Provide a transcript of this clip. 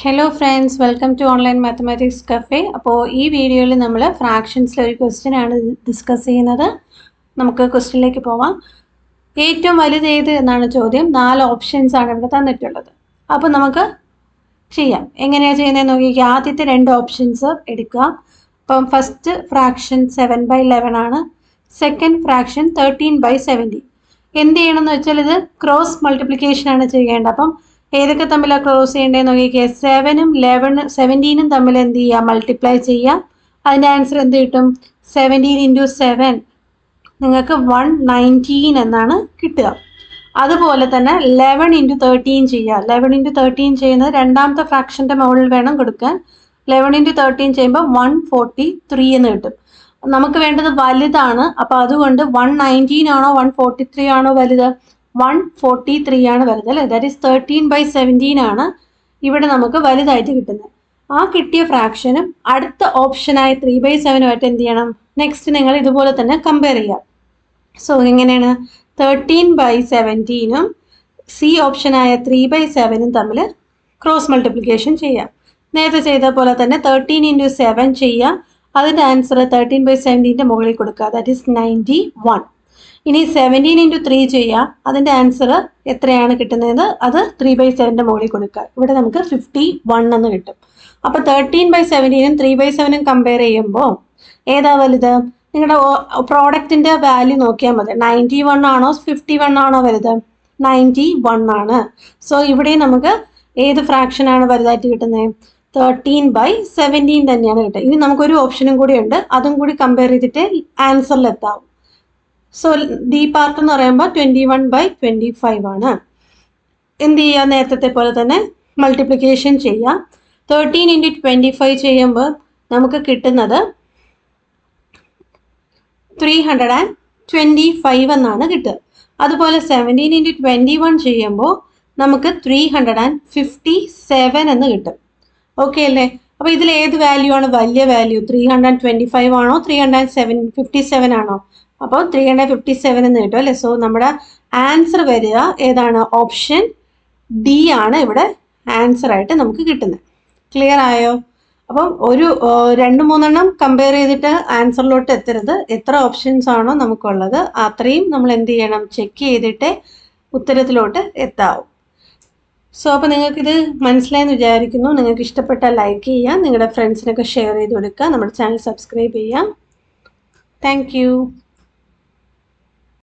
Hello friends, welcome to Online Mathematics Cafe. അപ്പോൾ ഈ വീഡിയോയിൽ നമ്മൾ ഫ്രാക്ഷൻസിലെ ഒരു ക്വസ്റ്റ്യൻ ആണ് ഡിസ്കസ് ചെയ്യുന്നത്. നമുക്ക് ക്വസ്റ്റ്യനിലേക്ക് പോവാം. ഏറ്റവും വലുത് ഏത് എന്നാണ് ചോദ്യം. 4 ഓപ്ഷൻസ് ആണ് ഇവിടെ തന്നിട്ടുള്ളത്. അപ്പോൾ നമുക്ക് ചെയ്യാം. എങ്ങനെയാണ് ചെയ്യുന്നതെന്ന് നോക്കിയാൽ ആദ്യത്തെ 2 ഓപ്ഷൻസ് എടുക്കുക. അപ്പം ഫസ്റ്റ് ഫ്രാക്ഷൻ 7/11 ആണ്. Second fraction 13/70. എന്ത് ചെയ്യണമെന്ന് വെച്ചാൽ ഇത് ക്രോസ് മൾട്ടിപ്ലിക്കേഷൻ ആണ് ചെയ്യേണ്ടത്. അപ്പം ഏതൊക്കെ തമ്മിലാണ് ക്രോസ് ചെയ്യേണ്ടതെന്ന് നോക്കിയാൽ 7ഉം 17ഉം തമ്മിൽ എന്ത് ചെയ്യുക, മൾട്ടിപ്ലൈ ചെയ്യുക. അതിൻ്റെ ആൻസർ എന്ത് കിട്ടും? 17 × 7 നിങ്ങൾക്ക് 119 എന്നാണ് കിട്ടുക. അതുപോലെ തന്നെ 11 × 13 ചെയ്യുക. 11 × 13 ചെയ്യുന്നത് രണ്ടാമത്തെ ഫ്രാക്ഷൻ്റെ മുകളിൽ വേണം കൊടുക്കാൻ. 11 × 13 ചെയ്യുമ്പോൾ 143 എന്ന് കിട്ടും. നമുക്ക് വേണ്ടത് വലുതാണ്. അപ്പോൾ അതുകൊണ്ട് 119 ആണോ 143 ആണോ വലുത്? 143 ആണ് വലുത് അല്ലേ. ദാറ്റ് ഈസ് 13/17 ആണ് ഇവിടെ നമുക്ക് വലുതായിട്ട് കിട്ടുന്നത്. ആ കിട്ടിയ ഫ്രാക്ഷനും അടുത്ത ഓപ്ഷനായ 3/7 ആയിട്ട് എന്ത് ചെയ്യണം? നെക്സ്റ്റ് നിങ്ങൾ ഇതുപോലെ തന്നെ കമ്പയർ ചെയ്യുക. സോ എങ്ങനെയാണ്? 13/17ഉം സി ഓപ്ഷനായ 3/7ഉം തമ്മിൽ ക്രോസ് മൾട്ടിപ്ലിക്കേഷൻ ചെയ്യാം. നേരത്തെ ചെയ്ത പോലെ തന്നെ 13 × 7 ചെയ്യുക. അതിൻ്റെ ആൻസർ 13/17ൻ്റെ മുകളിൽ കൊടുക്കുക. That is 91. ഇനി 17 × 3 ചെയ്യുക. അതിൻ്റെ ആൻസർ എത്രയാണ് കിട്ടുന്നത്? അത് 3/7ൻ്റെ മുകളിൽ കൊടുക്കുക. ഇവിടെ നമുക്ക് 51 എന്ന് കിട്ടും. അപ്പോൾ 13/17ഉം 3/7ഉം കമ്പയർ ചെയ്യുമ്പോൾ ഏതാ വലുത്? നിങ്ങളുടെ പ്രോഡക്റ്റിൻ്റെ വാല്യൂ നോക്കിയാൽ മതി. 91 ആണോ 51 ആണോ വലുത്? 91 ആണ്. സോ ഇവിടെ നമുക്ക് ഏത് ഫ്രാക്ഷനാണ് വലുതായിട്ട് കിട്ടുന്നത്? 13/17 തന്നെയാണ് കിട്ടുക. ഇനി നമുക്കൊരു ഓപ്ഷനും കൂടി ഉണ്ട്. അതും കൂടി കമ്പയർ ചെയ്തിട്ട് ആൻസറിൽ എത്താവും. സോ ഡി പാർട്ട് എന്ന് പറയുമ്പോൾ 21/25 ആണ്. എന്ത് ചെയ്യുക? നേരത്തെ പോലെ തന്നെ മൾട്ടിപ്ലിക്കേഷൻ ചെയ്യുക. 13 × 25 ചെയ്യുമ്പോൾ നമുക്ക് കിട്ടുന്നത് 325 എന്നാണ് കിട്ടുക. അതുപോലെ 17 × 21 ചെയ്യുമ്പോൾ നമുക്ക് 357 എന്ന് കിട്ടും. ഓക്കെ അല്ലേ? അപ്പോൾ ഇതിൽ ഏത് വാല്യൂ ആണ് വലിയ വാല്യൂ? 325 ആണോ 357 ആണോ? അപ്പോൾ 357 എന്ന് കിട്ടും അല്ലേ. സോ നമ്മുടെ ആൻസർ വരിക ഏതാണ്? ഓപ്ഷൻ ഡി ആണ് ഇവിടെ ആൻസർ ആയിട്ട് നമുക്ക് കിട്ടുന്നത്. ക്ലിയർ ആയോ? അപ്പം ഒരു 2-3 കമ്പയർ ചെയ്തിട്ട് ആൻസറിലോട്ട് എത്തരുത്. എത്ര ഓപ്ഷൻസ് ആണോ നമുക്കുള്ളത് അത്രയും നമ്മൾ എന്ത് ചെയ്യണം? ചെക്ക് ചെയ്തിട്ട് ഉത്തരത്തിലോട്ട് എത്താവും. സോ അപ്പോൾ നിങ്ങൾക്കിത് മനസ്സിലായെന്ന് വിചാരിക്കുന്നു. നിങ്ങൾക്ക് ഇഷ്ടപ്പെട്ടാൽ ലൈക്ക് ചെയ്യുക, നിങ്ങളുടെ ഫ്രണ്ട്സിനൊക്കെ ഷെയർ ചെയ്ത് കൊടുക്കുക, നമ്മുടെ ചാനൽ സബ്സ്ക്രൈബ് ചെയ്യാം. Thank you.